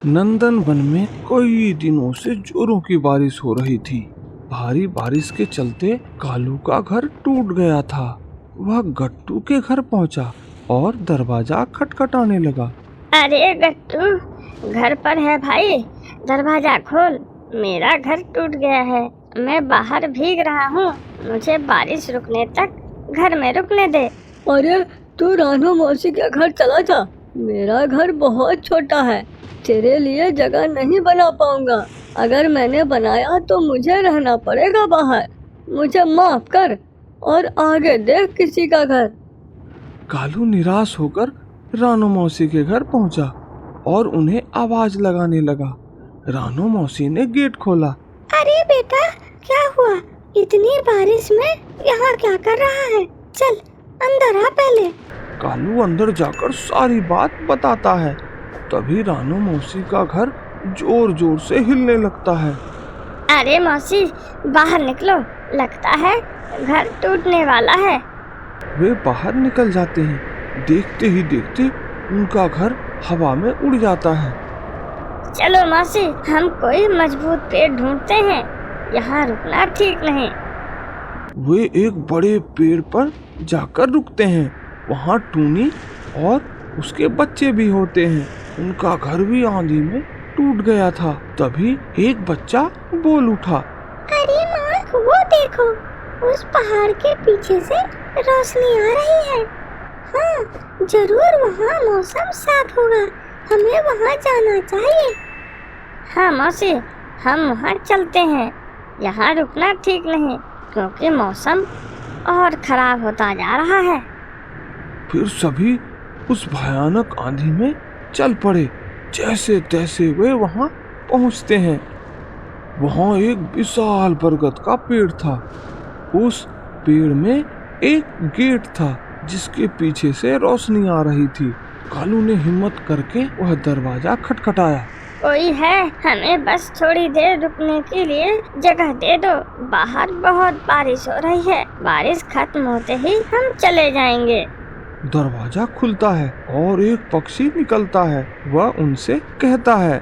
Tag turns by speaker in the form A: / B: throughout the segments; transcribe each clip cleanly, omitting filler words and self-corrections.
A: नंदन one में कई दिनों से जोरों की बारिश हो रही थी। भारी बारिश के चलते कालू का घर टूट गया था। वह गट्टू के घर पहुंचा और दरवाजा खटखटाने लगा।
B: अरे गट्टू, घर पर है भाई, दरवाजा खोल। मेरा घर टूट गया है, मैं बाहर भीग रहा हूँ। मुझे बारिश रुकने तक घर में रुकने दे।
C: अरे तू रानू मौसी के घर चला जा। मेरा घर बहुत छोटा है, तेरे लिए जगह नहीं बना पाऊंगा। अगर मैंने बनाया तो मुझे रहना पड़ेगा बाहर। मुझे माफ कर और आगे देख किसी का घर।
A: कालू निराश होकर रानू मौसी के घर पहुंचा और उन्हें आवाज लगाने लगा। रानू मौसी ने गेट खोला।
B: अरे बेटा, क्या हुआ? इतनी बारिश में यहाँ क्या कर रहा है? चल अंदर आ पहले।
A: कालू अंदर जाकर सारी बात बताता है। तभी रानू मौसी का घर जोर जोर से हिलने लगता है।
B: अरे मौसी, बाहर निकलो, लगता है घर टूटने वाला है।
A: वे बाहर निकल जाते हैं। देखते ही देखते उनका घर हवा में उड़ जाता है।
B: चलो मौसी, हम कोई मजबूत पेड़ ढूंढते हैं, यहाँ रुकना ठीक नहीं।
A: वे एक बड़े पेड़ पर जाकर रुकते हैं। वहाँ टूनी और उसके बच्चे भी होते हैं। उनका घर भी आंधी में टूट गया था। तभी एक बच्चा बोल उठा।
B: अरे माँ, वो देखो, उस पहाड़ के पीछे से रोशनी आ रही है। हाँ, जरूर वहाँ मौसम साफ होगा, हमें वहाँ जाना चाहिए। हाँ मौसी, हम वहाँ चलते हैं। यहाँ रुकना ठीक नहीं, क्योंकि मौसम और खराब होता जा रहा है।
A: फिर सभी उस भयानक आंधी में चल पड़े। जैसे तैसे वे वहां पहुंचते हैं। वहां एक विशाल बरगद का पेड़ था। उस पेड़ में एक गेट था जिसके पीछे से रोशनी आ रही थी। कालू ने हिम्मत करके वह दरवाजा खटखटाया।
B: कोई है? हमें बस थोड़ी देर रुकने के लिए जगह दे दो। बाहर बहुत बारिश हो रही है, बारिश खत्म होते ही हम चले जाएंगे।
A: दरवाजा खुलता है और एक पक्षी निकलता है। वह उनसे कहता है,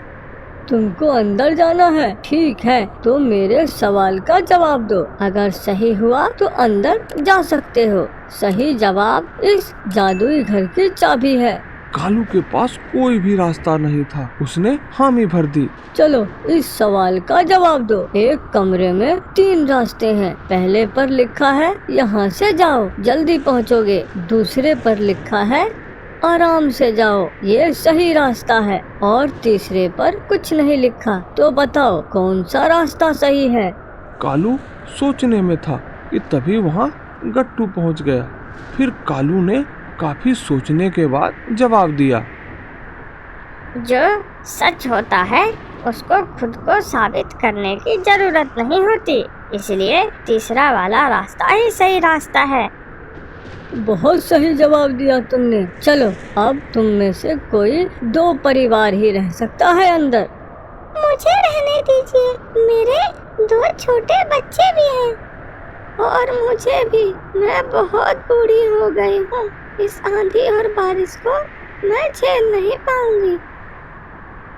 C: तुमको अंदर जाना है? ठीक है, तो मेरे सवाल का जवाब दो। अगर सही हुआ तो अंदर जा सकते हो। सही जवाब इस जादुई घर की चाबी है।
A: कालू के पास कोई भी रास्ता नहीं था। उसने हामी भर दी।
C: चलो इस सवाल का जवाब दो। एक कमरे में 3 रास्ते हैं। पहले पर लिखा है यहाँ से जाओ, जल्दी पहुँचोगे। दूसरे पर लिखा है आराम से जाओ, ये सही रास्ता है। और तीसरे पर कुछ नहीं लिखा। तो बताओ कौन सा रास्ता सही है?
A: कालू सोचने में था कि तभी वहाँ गट्टू पहुँच गया। फिर कालू ने काफी सोचने के बाद जवाब दिया।
B: जो सच होता है उसको खुद को साबित करने की जरूरत नहीं होती, इसलिए तीसरा वाला रास्ता ही सही रास्ता है।
C: बहुत सही जवाब दिया तुमने। चलो अब तुम में से कोई 2 परिवार ही रह सकता है अंदर।
B: मुझे रहने दीजिए, मेरे 2 छोटे बच्चे भी हैं और मुझे भी। मैं बहुत बूढ़ी हो गई हूँ, इस आंधी और बारिश को मैं झेल नहीं पाऊंगी।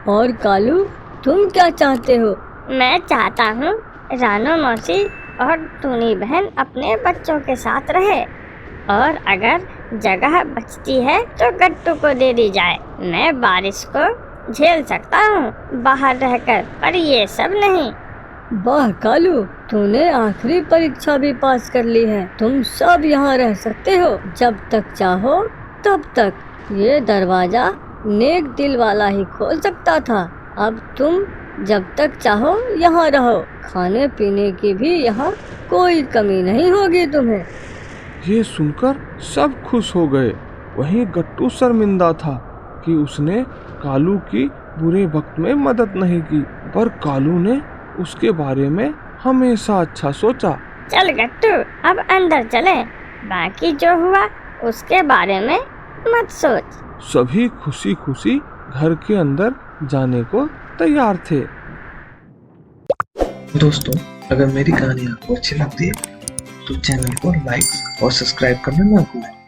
C: और कालू, तुम क्या चाहते हो?
B: मैं चाहता हूँ रानू मौसी और टूनी बहन अपने बच्चों के साथ रहे, और अगर जगह बचती है तो गट्टू को दे दी जाए। मैं बारिश को झेल सकता हूँ बाहर रहकर, पर ये सब नहीं।
C: वाह कालू, तूने आखिरी परीक्षा भी पास कर ली है। तुम सब यहाँ रह सकते हो जब तक चाहो तब तक। ये दरवाजा नेक दिल वाला ही खोल सकता था। अब तुम जब तक चाहो यहाँ रहो। खाने पीने की भी यहाँ कोई कमी नहीं होगी तुम्हें।
A: ये सुनकर सब खुश हो गए। वहीं गट्टू शर्मिंदा था कि उसने कालू की बुरे वक्त में मदद नहीं की, पर कालू ने उसके बारे में हमेशा अच्छा सोचा।
B: चल गट्टू, अब अंदर चले, बाकी जो हुआ उसके बारे में मत सोच।
A: सभी खुशी खुशी घर के अंदर जाने को तैयार थे।
D: दोस्तों, अगर मेरी कहानी आपको अच्छी लगती है तो चैनल को लाइक और सब्सक्राइब करना ना भूलें।